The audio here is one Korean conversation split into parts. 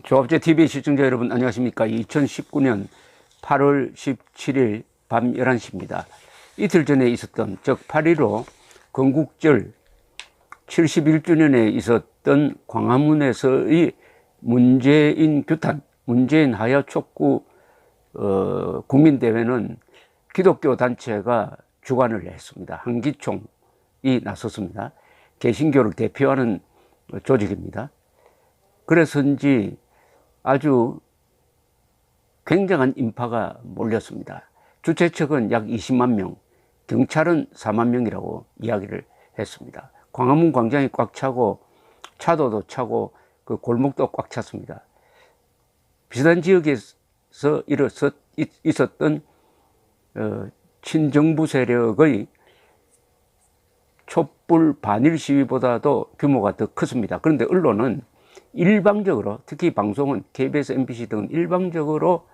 조합제 TV 시청자 여러분 안녕하십니까. 2019년 8월 17일 밤 11시입니다. 이틀 전에 있었던 즉 8.15 건국절 71주년에 있었던 광화문에서의 문재인 규탄, 문재인 하야 촉구 국민대회는 기독교 단체가 주관을 했습니다. 한기총이 나섰습니다. 개신교를 대표하는 조직입니다. 그래서인지 아주 굉장한 인파가 몰렸습니다. 주최 측은 약 20만 명, 경찰은 4만 명이라고 이야기를 했습니다. 광화문 광장이 꽉 차고 차도도 차고 그 골목도 꽉 찼습니다. 비슷한 지역에서 있었던 친정부 세력의 촛불 반일 시위보다도 규모가 더 컸습니다. 그런데 언론은 일방적으로, 특히 방송은 KBS, MBC 등은 일방적으로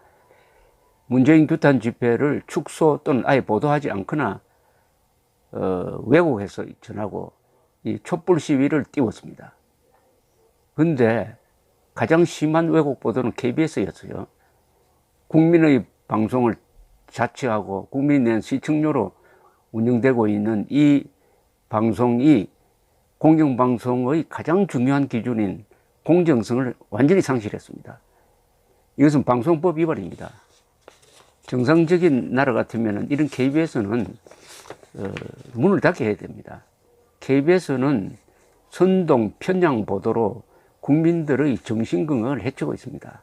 문재인 규탄 집회를 축소 또는 아예 보도하지 않거나 왜곡해서 전하고 이 촛불 시위를 띄웠습니다. 그런데 가장 심한 왜곡 보도는 KBS였어요. 국민의 방송을 자치하고 국민이 낸 시청료로 운영되고 있는 이 방송이 공영방송의 가장 중요한 기준인 공정성을 완전히 상실했습니다. 이것은 방송법 위반입니다. 정상적인 나라 같으면 이런 KBS는 문을 닫게 해야 됩니다. KBS는 선동, 편향 보도로 국민들의 정신건강을 해치고 있습니다.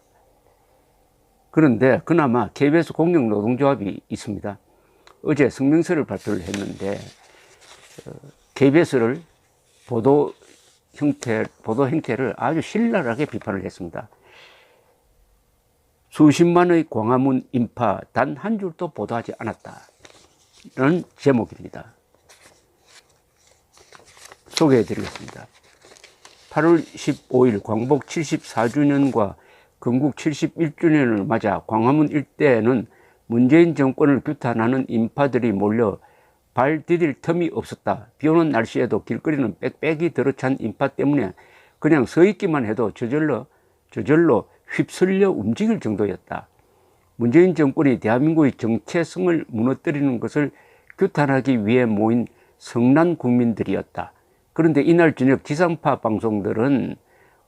그런데 그나마 KBS 공영노동조합이 있습니다. 어제 성명서를 발표를 했는데 KBS를 보도 행태를 아주 신랄하게 비판을 했습니다. 수십만의 광화문 인파 단 한 줄도 보도하지 않았다는 제목입니다. 소개해 드리겠습니다. 8월 15일 광복 74주년과 건국 71주년을 맞아 광화문 일대에는 문재인 정권을 규탄하는 인파들이 몰려 발 디딜 틈이 없었다. 비오는 날씨에도 길거리는 빽빽이 들어찬 인파 때문에 그냥 서 있기만 해도 저절로 휩쓸려 움직일 정도였다. 문재인 정권이 대한민국의 정체성을 무너뜨리는 것을 규탄하기 위해 모인 성난 국민들이었다. 그런데 이날 저녁 지상파 방송들은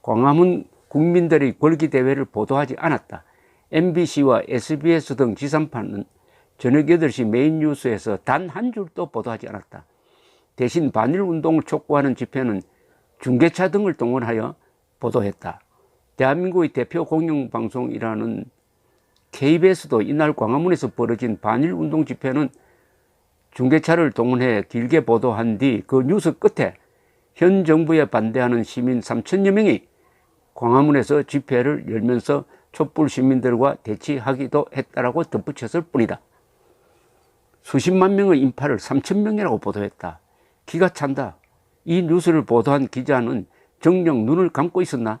광화문 국민들의 걸기대회를 보도하지 않았다. MBC와 SBS 등 지상파는 저녁 8시 메인 뉴스에서 단 한 줄도 보도하지 않았다. 대신 반일 운동을 촉구하는 집회는 중계차 등을 동원하여 보도했다. 대한민국의 대표 공영방송이라는 KBS도 이날 광화문에서 벌어진 반일 운동 집회는 중계차를 동원해 길게 보도한 뒤 그 뉴스 끝에 현 정부에 반대하는 시민 3천여 명이 광화문에서 집회를 열면서 촛불 시민들과 대치하기도 했다라고 덧붙였을 뿐이다. 수십만 명의 인파를 3천 명이라고 보도했다. 기가 찬다. 이 뉴스를 보도한 기자는 정녕 눈을 감고 있었나?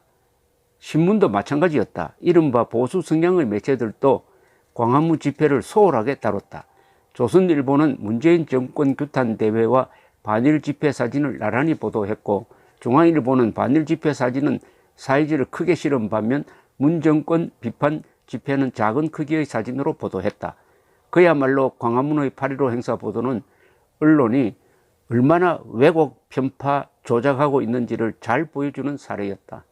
신문도 마찬가지였다. 이른바 보수 성향의 매체들도 광화문 집회를 소홀하게 다뤘다. 조선일보는 문재인 정권 규탄 대회와 반일 집회 사진을 나란히 보도했고 중앙일보는 반일 집회 사진은 사이즈를 크게 실은 반면 문 정권 비판 집회는 작은 크기의 사진으로 보도했다. 그야말로 광화문의 8.15 행사 보도는 언론이 얼마나 왜곡, 편파, 조작하고 있는지를 잘 보여주는 사례였다.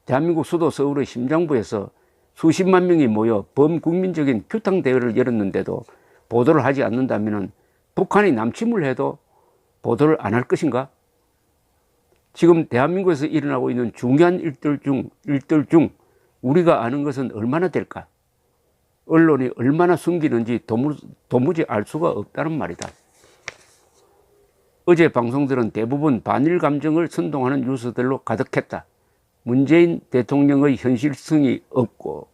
대한민국 수도 서울의 심장부에서 수십만 명이 모여 범국민적인 규탄 대회를 열었는데도 보도를 하지 않는다면 북한이 남침을 해도 보도를 안 할 것인가? 지금 대한민국에서 일어나고 있는 중요한 일들 중 우리가 아는 것은 얼마나 될까? 언론이 얼마나 숨기는지 도무지 알 수가 없다는 말이다. 어제 방송들은 대부분 반일 감정을 선동하는 뉴스들로 가득했다. 문재인 대통령의 현실성이 없고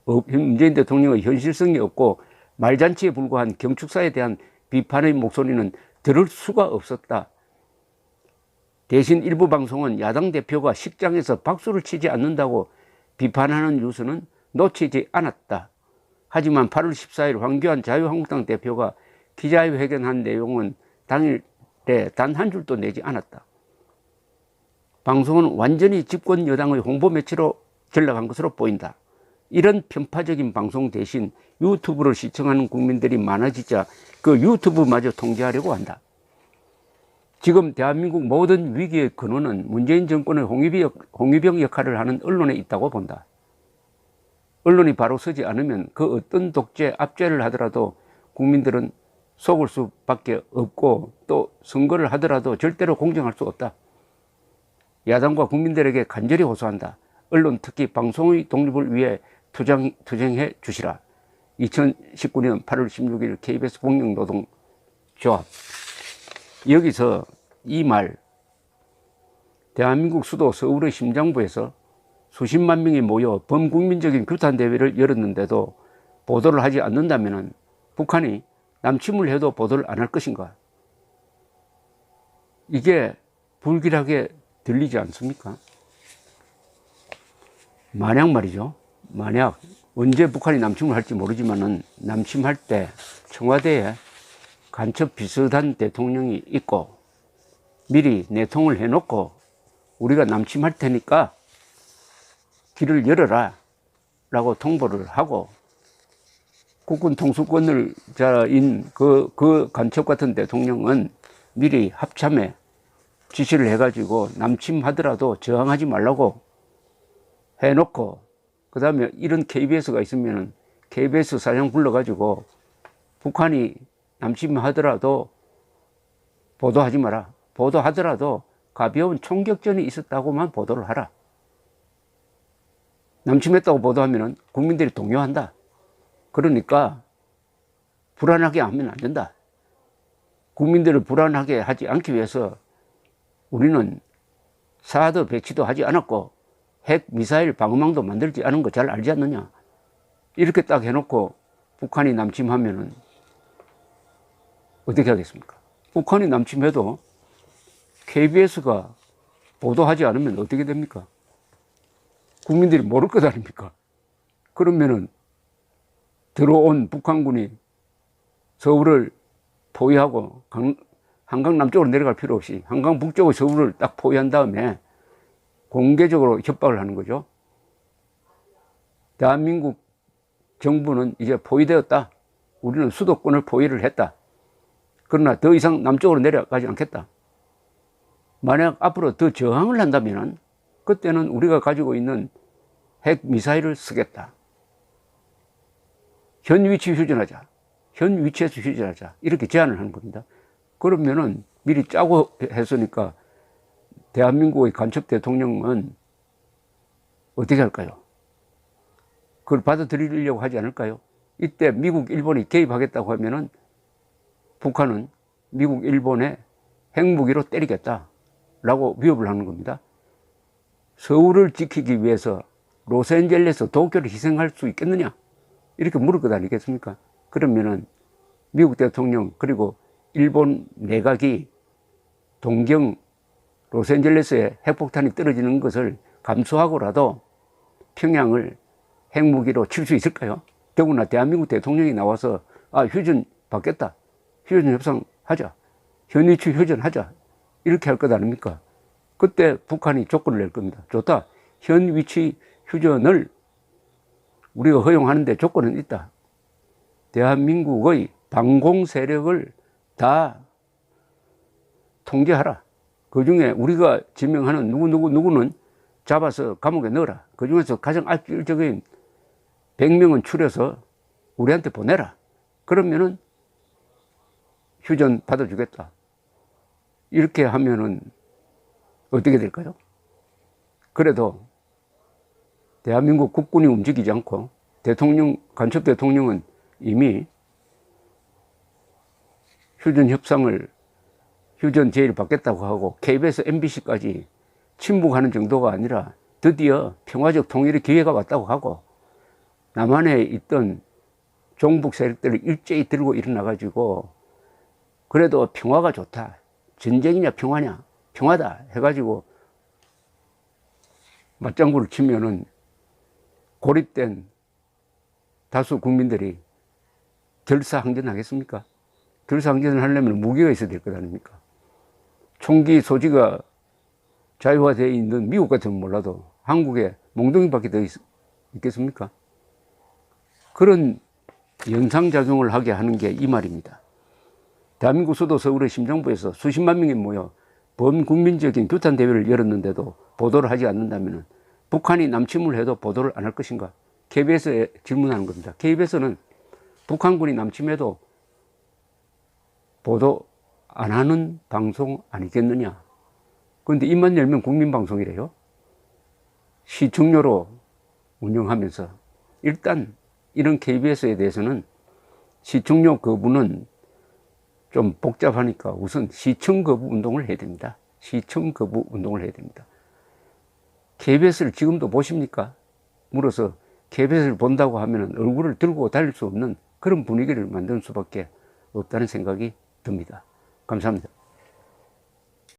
말잔치에 불과한 경축사에 대한 비판의 목소리는 들을 수가 없었다. 대신 일부 방송은 야당 대표가 식장에서 박수를 치지 않는다고 비판하는 뉴스는 놓치지 않았다. 하지만 8월 14일 황교안 자유한국당 대표가 기자회견한 내용은 당일에 단 한 줄도 내지 않았다. 방송은 완전히 집권 여당의 홍보 매체로 전락한 것으로 보인다. 이런 편파적인 방송 대신 유튜브를 시청하는 국민들이 많아지자 그 유튜브마저 통제하려고 한다. 지금 대한민국 모든 위기의 근원은 문재인 정권의 홍위병 역할을 하는 언론에 있다고 본다. 언론이 바로 서지 않으면 그 어떤 독재, 압제를 하더라도 국민들은 속을 수밖에 없고 또 선거를 하더라도 절대로 공정할 수 없다. 야당과 국민들에게 간절히 호소한다. 언론 특히 방송의 독립을 위해 투쟁해 주시라. 2019년 8월 16일 KBS 공영노동조합. 여기서 이 말, 대한민국 수도 서울의 심장부에서 수십만 명이 모여 범국민적인 규탄 대회를 열었는데도 보도를 하지 않는다면 북한이 남침을 해도 보도를 안 할 것인가? 이게 불길하게 들리지 않습니까? 만약 말이죠. 만약 언제 북한이 남침을 할지 모르지만은 남침할 때 청와대에 간첩 비슷한 대통령이 있고 미리 내통을 해놓고 우리가 남침할 테니까 길을 열어라 라고 통보를 하고 국군 통수권을 자인 그 간첩 같은 대통령은 미리 합참에 지시를 해가지고 남침하더라도 저항하지 말라고 해놓고 그 다음에 이런 KBS가 있으면은 KBS 사장 불러가지고 북한이 남침하더라도 보도하지 마라. 보도하더라도 가벼운 총격전이 있었다고만 보도를 하라. 남침했다고 보도하면은 국민들이 동요한다. 그러니까 불안하게 하면 안 된다. 국민들을 불안하게 하지 않기 위해서 우리는 사드 배치도 하지 않았고 핵 미사일 방어망도 만들지 않은 거 잘 알지 않느냐. 이렇게 딱 해놓고 북한이 남침하면은 어떻게 하겠습니까? 북한이 남침해도 KBS가 보도하지 않으면 어떻게 됩니까? 국민들이 모를 것 아닙니까? 그러면은 들어온 북한군이 서울을 포위하고 한강 남쪽으로 내려갈 필요 없이 한강 북쪽의 서울을 딱 포위한 다음에 공개적으로 협박을 하는 거죠. 대한민국 정부는 이제 포위되었다. 우리는 수도권을 포위를 했다. 그러나 더 이상 남쪽으로 내려가지 않겠다. 만약 앞으로 더 저항을 한다면 그때는 우리가 가지고 있는 핵 미사일을 쓰겠다. 현 위치 휴전하자. 현 위치에서 휴전하자. 이렇게 제안을 하는 겁니다. 그러면은 미리 짜고 했으니까 대한민국의 간첩 대통령은 어떻게 할까요? 그걸 받아들이려고 하지 않을까요? 이때 미국, 일본이 개입하겠다고 하면은 북한은 미국, 일본에 핵무기로 때리겠다라고 위협을 하는 겁니다. 서울을 지키기 위해서 로스앤젤레스, 도쿄를 희생할 수 있겠느냐? 이렇게 물을 것 아니겠습니까? 그러면은 미국 대통령 그리고 일본 내각이 동경 로스앤젤레스에 핵폭탄이 떨어지는 것을 감수하고라도 평양을 핵무기로 칠 수 있을까요? 더구나 대한민국 대통령이 나와서 휴전 받겠다. 휴전 협상하자. 현위치 휴전하자. 이렇게 할 것 아닙니까? 그때 북한이 조건을 낼 겁니다. 좋다. 현위치 휴전을 우리가 허용하는데 조건은 있다. 대한민국의 반공 세력을 다 통제하라. 그 중에 우리가 지명하는 누구는 잡아서 감옥에 넣어라. 그 중에서 가장 악질적인 100명은 추려서 우리한테 보내라. 그러면은 휴전 받아주겠다. 이렇게 하면은 어떻게 될까요? 그래도 대한민국 국군이 움직이지 않고 간첩 대통령은 이미 휴전 제의를 받겠다고 하고 KBS, MBC까지 침묵하는 정도가 아니라 드디어 평화적 통일의 기회가 왔다고 하고 남한에 있던 종북 세력들을 일제히 들고 일어나가지고 그래도 평화가 좋다. 전쟁이냐 평화냐? 평화다 해가지고 맞장구를 치면은 고립된 다수 국민들이 결사항전하겠습니까? 결사항전을 하려면 무기가 있어야 될 것 아닙니까? 총기 소지가 자유화되어 있는 미국 같으면 몰라도 한국에 몽둥이밖에 더 있겠습니까? 그런 연상작용을 하게 하는 게 이 말입니다. 대한민국 수도 서울의 심정부에서 수십만 명이 모여 범국민적인 규탄 대회를 열었는데도 보도를 하지 않는다면 북한이 남침을 해도 보도를 안 할 것인가? KBS에 질문하는 겁니다. KBS는 북한군이 남침해도 보도 안 하는 방송 아니겠느냐? 그런데 입만 열면 국민방송이래요. 시청료로 운영하면서 일단 이런 KBS에 대해서는 시청료 거부는 좀 복잡하니까 우선 시청 거부 운동을 해야 됩니다. 시청 거부 운동을 해야 됩니다. KBS를 지금도 보십니까? 물어서 KBS를 본다고 하면 얼굴을 들고 다닐 수 없는 그런 분위기를 만드는 수밖에 없다는 생각이 듭니다. 감사합니다.